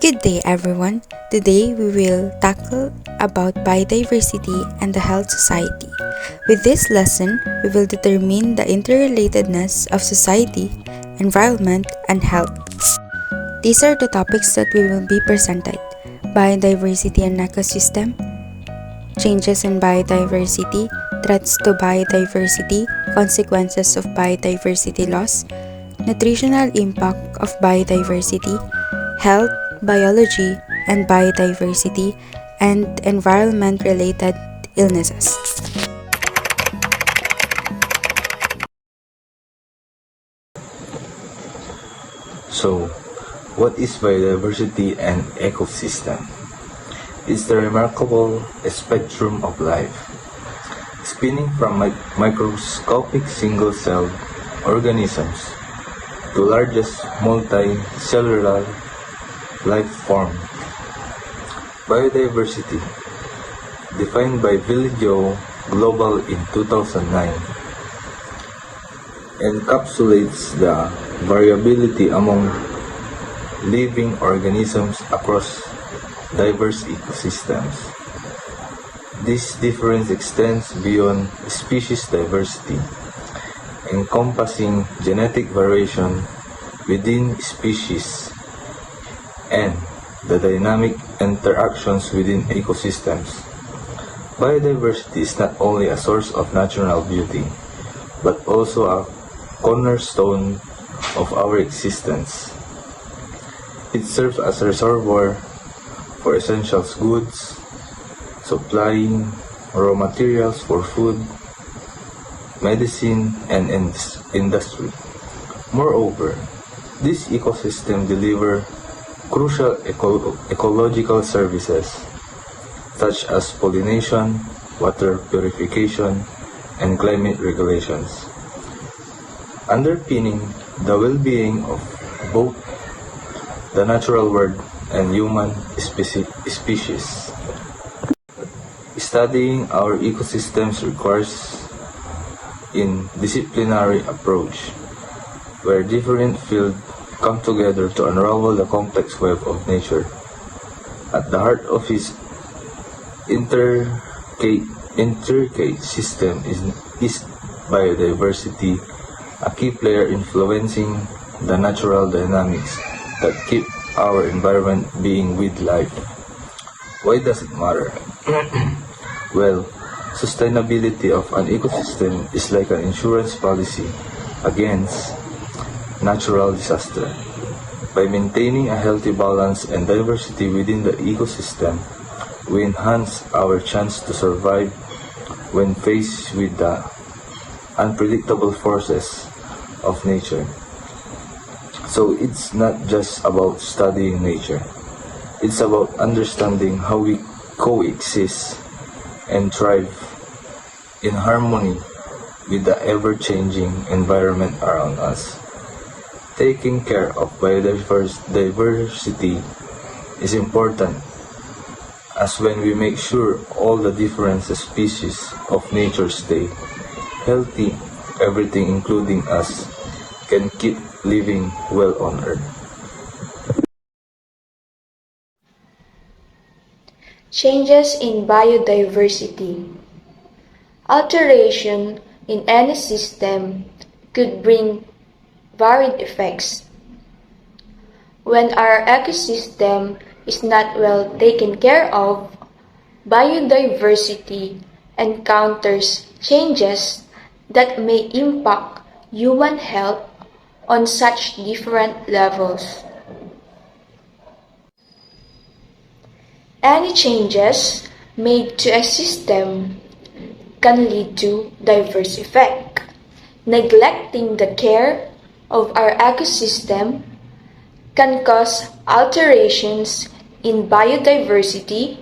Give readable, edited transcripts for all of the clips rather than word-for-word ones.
Good day everyone. Today we will tackle about biodiversity and the health society. With this lesson, we will determine the interrelatedness of society, environment, and health. These are the topics that we will be presented. Biodiversity and ecosystem, changes in biodiversity, threats to biodiversity, consequences of biodiversity loss, nutritional impact of biodiversity, health, biology, and biodiversity, and environment-related illnesses. So, what is biodiversity and ecosystem? It's the remarkable spectrum of life, spanning from microscopic single-celled organisms to largest multicellular life form. Biodiversity, defined by Villaggio Global in 2009, encapsulates the variability among living organisms across diverse ecosystems. This difference extends beyond species diversity, encompassing genetic variation within species and the dynamic interactions within ecosystems. Biodiversity is not only a source of natural beauty, but also a cornerstone of our existence. It serves as a reservoir for essential goods, supplying raw materials for food, medicine, and industry. Moreover, this ecosystem delivers crucial ecological services such as pollination, water purification, and climate regulations, underpinning the well-being of both the natural world and human species. Studying our ecosystems requires interdisciplinary approach, where different fields come together to unravel the complex web of nature. At the heart of his intricate system is biodiversity, a key player influencing the natural dynamics that keep our environment being with life. Why does it matter? Well, sustainability of an ecosystem is like an insurance policy against natural disaster. By maintaining a healthy balance and diversity within the ecosystem, we enhance our chance to survive when faced with the unpredictable forces of nature. So it's not just about studying nature. It's about understanding how we coexist and thrive in harmony with the ever-changing environment around us. Taking care of biodiversity is important, as when we make sure all the different species of nature stay healthy, everything including us can keep living well on Earth. Changes in biodiversity. Alteration in any system could bring varied effects. When our ecosystem is not well taken care of, biodiversity encounters changes that may impact human health on such different levels. Any changes made to a system can lead to diverse effects. Neglecting the care of our ecosystem can cause alterations in biodiversity,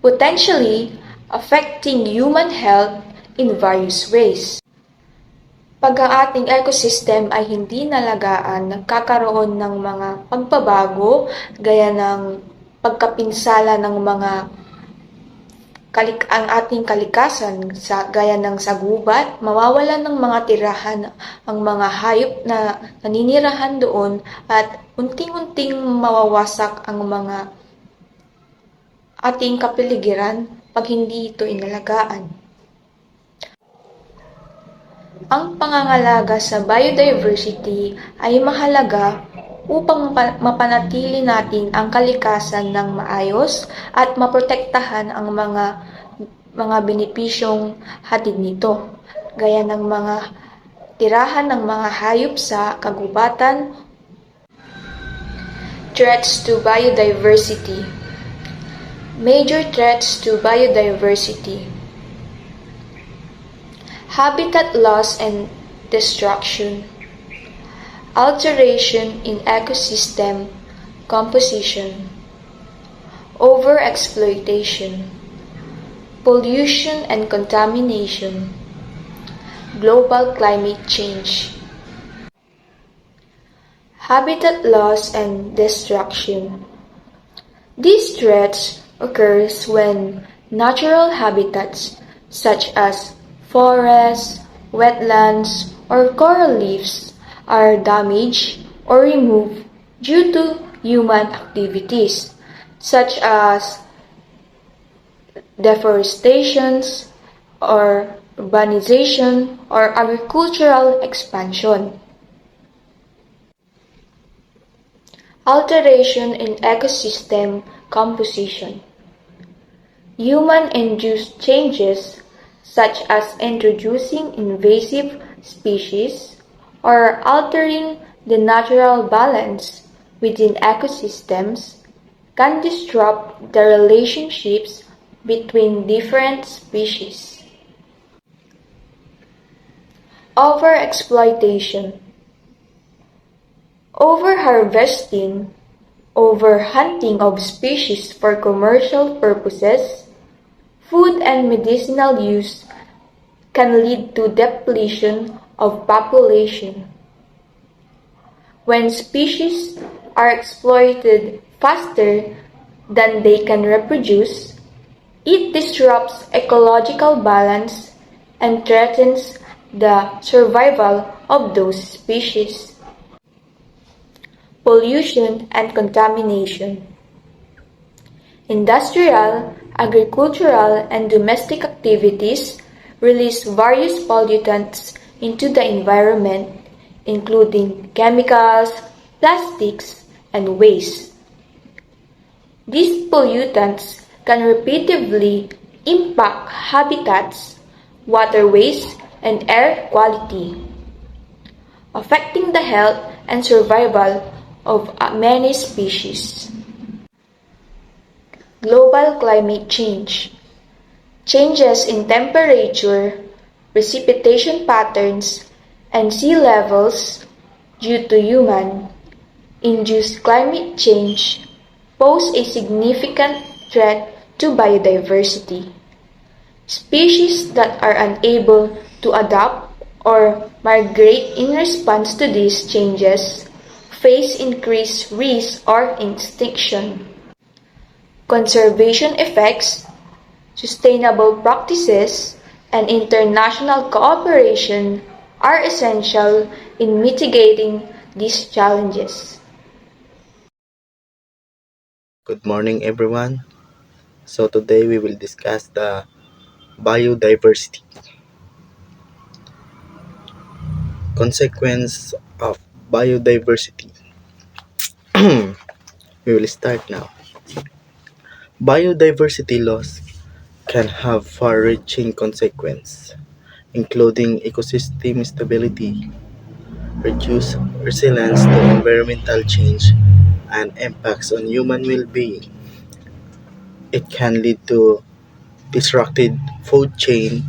potentially affecting human health in various ways. Pag ang ating ecosystem ay hindi nalagaan, nagkakaroon ng mga pagbabago gaya ng pagkapinsala ng mga ang ating kalikasan gaya ng sagubat, mawawalan ng mga tirahan ang mga hayop na naninirahan doon at unting-unting mawawasak ang mga ating kapaligiran pag hindi ito inalagaan. Ang pangangalaga sa biodiversity ay mahalaga upang mapanatili natin ang kalikasan ng maayos at maprotektahan ang mga benepisyong hatid nito, gaya ng mga tirahan ng mga hayop sa kagubatan. Threats to biodiversity. Major threats to biodiversity. Habitat loss and destruction, alteration in ecosystem composition, overexploitation, pollution and contamination, global climate change. Habitat loss and destruction. These threats occurs when natural habitats such as forests, wetlands, or coral reefs are damaged or removed due to human activities such as deforestation or urbanization or agricultural expansion. Alteration in ecosystem composition. Human-induced changes such as introducing invasive species or altering the natural balance within ecosystems can disrupt the relationships between different species. Overexploitation. Overharvesting, overhunting of species for commercial purposes, food and medicinal use can lead to depletion of population. When species are exploited faster than they can reproduce, it disrupts ecological balance and threatens the survival of those species. Pollution and contamination. Industrial, agricultural, and domestic activities release various pollutants into the environment, including chemicals, plastics, and waste. These pollutants can repeatedly impact habitats, waterways, and air quality, affecting the health and survival of many species. Global climate change. Changes in temperature, precipitation patterns, and sea levels due to human-induced climate change pose a significant threat to biodiversity. Species that are unable to adapt or migrate in response to these changes face increased risk or extinction. Conservation effects, sustainable practices, and international cooperation are essential in mitigating these challenges. Good morning, everyone. So today we will discuss the biodiversity. Consequence of biodiversity. We will start now. Biodiversity loss can have far-reaching consequences, including ecosystem stability, reduced resilience to environmental change, and impacts on human well-being. It can lead to disrupted food chain,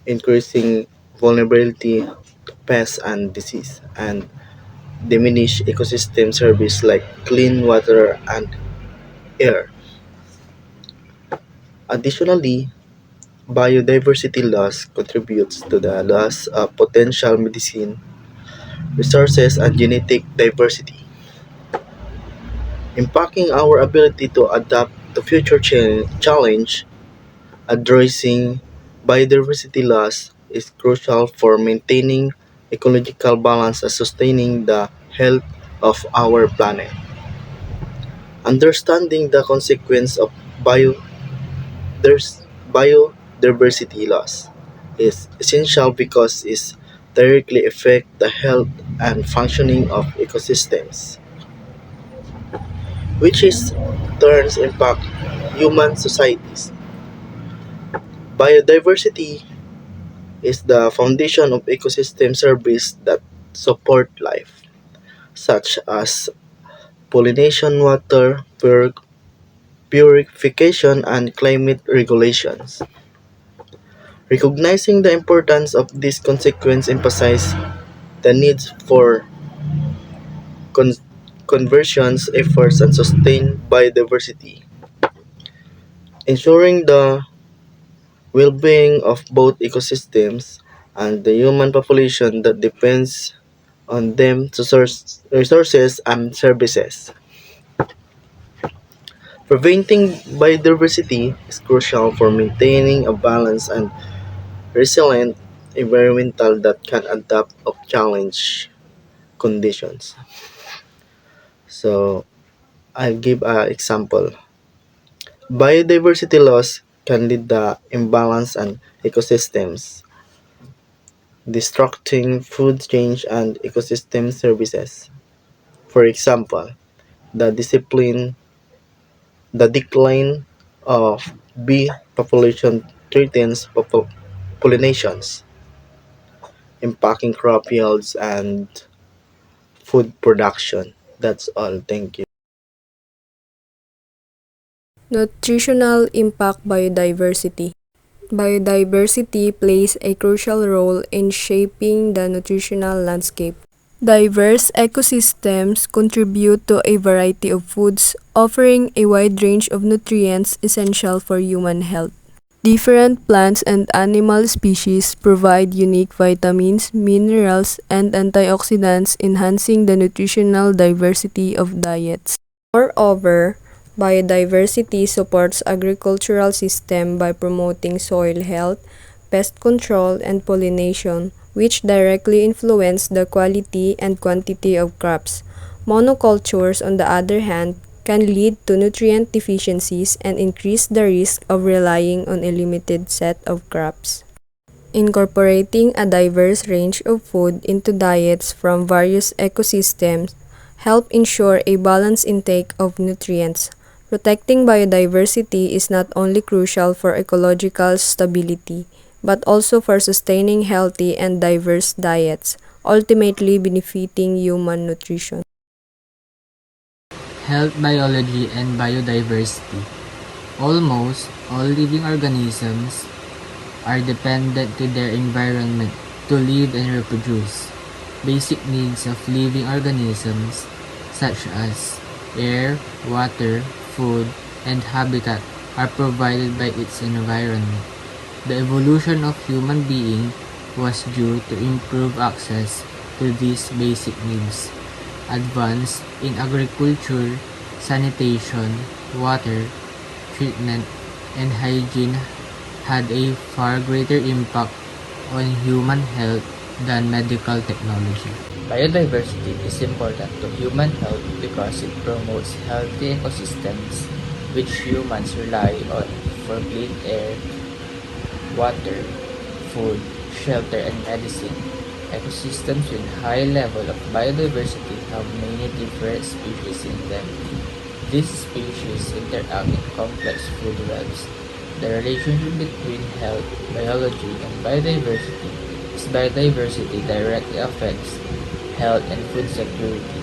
increasing vulnerability to pests and disease, and diminish ecosystem service like clean water and air. Additionally, biodiversity loss contributes to the loss of potential medicine resources and genetic diversity, impacting our ability to adapt to future challenge Addressing biodiversity loss is crucial for maintaining ecological balance and sustaining the health of our planet. Understanding the consequence of biodiversity loss is essential because it directly affects the health and functioning of ecosystems, which is turns impact human societies. Biodiversity is the foundation of ecosystem services that support life, such as pollination, water purification, and climate regulations. Recognizing the importance of these consequences emphasizes the need for con- conversions efforts and sustained biodiversity, ensuring the well-being of both ecosystems and the human population that depends on them to source resources and services. Preventing biodiversity is crucial for maintaining a balanced and resilient environmental that can adapt of challenge conditions. So I'll give an example. Biodiversity loss can lead to imbalance and ecosystems, disrupting food chain and ecosystem services. For example, the discipline the decline of bee population threatens pollinations, impacting crop yields and food production. That's all. Thank you. Nutritional impact biodiversity. Biodiversity plays a crucial role in shaping the nutritional landscape. Diverse ecosystems contribute to a variety of foods, offering a wide range of nutrients essential for human health. Different plants and animal species provide unique vitamins, minerals, and antioxidants, enhancing the nutritional diversity of diets. Moreover, biodiversity supports agricultural system by promoting soil health, pest control, and pollination, which directly influence the quality and quantity of crops. Monocultures, on the other hand, can lead to nutrient deficiencies and increase the risk of relying on a limited set of crops. Incorporating a diverse range of food into diets from various ecosystems help ensure a balanced intake of nutrients. Protecting biodiversity is not only crucial for ecological stability, but also for sustaining healthy and diverse diets, ultimately benefiting human nutrition. Health, biology, and biodiversity. Almost all living organisms are dependent to their environment to live and reproduce. Basic needs of living organisms such as air, water, food, and habitat are provided by its environment. The evolution of human being was due to improve access to these basic needs. Advance in agriculture, sanitation, water treatment, and hygiene had a far greater impact on human health than medical technology. Biodiversity is important to human health because it promotes healthy ecosystems which humans rely on for clean air, water, food, shelter, and medicine. Ecosystems with high level of biodiversity have many different species in them. These species interact in complex food webs. The relationship between health, biology, and biodiversity is biodiversity directly affects health and food security,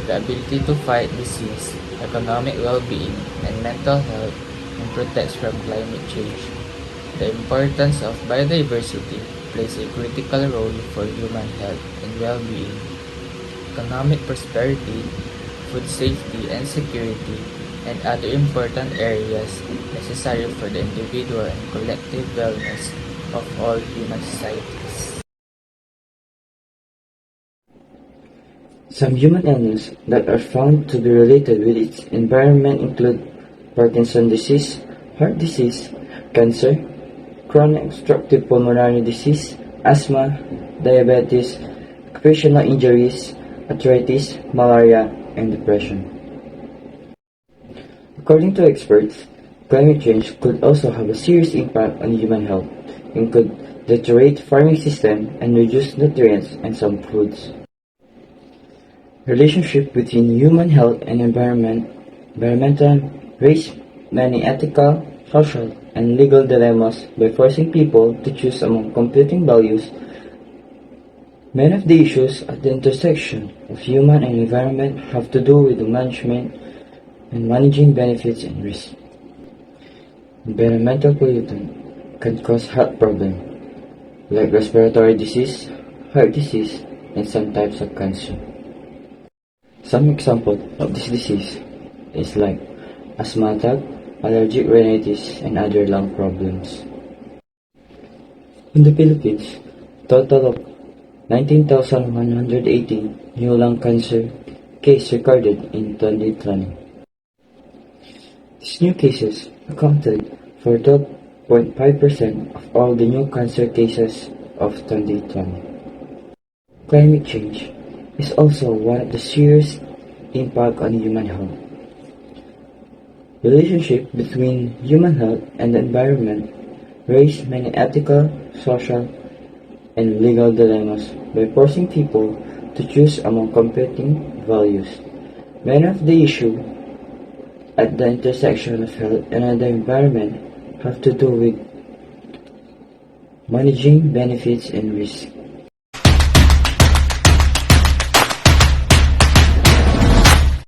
the ability to fight disease, economic well-being, and mental health, and protects from climate change. The importance of biodiversity plays a critical role for human health and well-being, economic prosperity, food safety and security, and other important areas necessary for the individual and collective wellness of all human societies. Some human illnesses that are found to be related with its environment include Parkinson's disease, heart disease, cancer, chronic obstructive pulmonary disease, asthma, diabetes, occupational injuries, arthritis, malaria, and depression. According to experts, climate change could also have a serious impact on human health and could deteriorate farming system and reduce nutrients in some foods. Relationship between human health and environmental raise many ethical, social, and legal dilemmas by forcing people to choose among competing values. Many of the issues at the intersection of human and environment have to do with the management and managing benefits and risks. Environmental pollutant can cause health problems like respiratory disease, heart disease, and some types of cancer. Some examples of this disease is like asthma attack, allergic rhinitis, and other lung problems. In the Philippines, total of 19,118 new lung cancer cases recorded in 2020. These new cases accounted for 12.5% of all the new cancer cases of 2020. Climate change is also one of the serious impact on human health. Relationship between human health and the environment raise many ethical, social, and legal dilemmas by forcing people to choose among competing values. Many of the issues at the intersection of health and the environment have to do with managing benefits and risks.